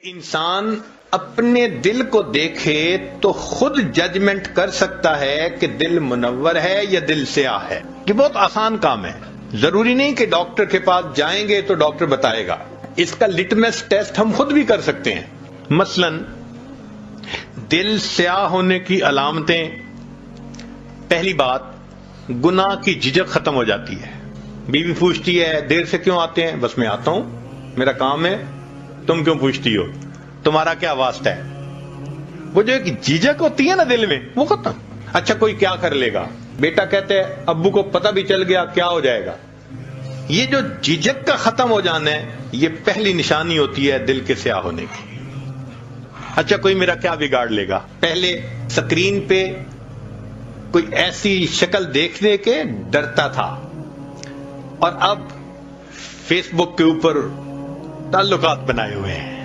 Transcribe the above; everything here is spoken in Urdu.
انسان اپنے دل کو دیکھے تو خود ججمنٹ کر سکتا ہے کہ دل منور ہے یا دل سیاہ ہے. یہ بہت آسان کام ہے. ضروری نہیں کہ ڈاکٹر کے پاس جائیں گے تو ڈاکٹر بتائے گا. اس کا لٹمس ٹیسٹ ہم خود بھی کر سکتے ہیں. مثلا دل سیاہ ہونے کی علامتیں: پہلی بات، گناہ کی جھجک ختم ہو جاتی ہے. بیوی پوچھتی ہے دیر سے کیوں آتے ہیں؟ بس میں آتا ہوں، میرا کام ہے. تم کیوں پوچھتی ہو؟ تمہارا کیا واسطہ ہے؟ وہ جو ایک جھجک ہوتی ہے نا دل میں، وہ ختم. اچھا کوئی کیا کر لے گا؟ بیٹا کہتے ہیں ابو کو پتہ بھی چل گیا کیا ہو جائے گا. یہ جو جھجک کا ختم ہو جانا ہے، یہ پہلی نشانی ہوتی ہے دل کے سیاہ ہونے کی. اچھا کوئی میرا کیا بگاڑ لے گا؟ پہلے سکرین پہ کوئی ایسی شکل دیکھنے کے ڈرتا تھا، اور اب فیس بک کے اوپر تعلقات بنائے ہوئے ہیں.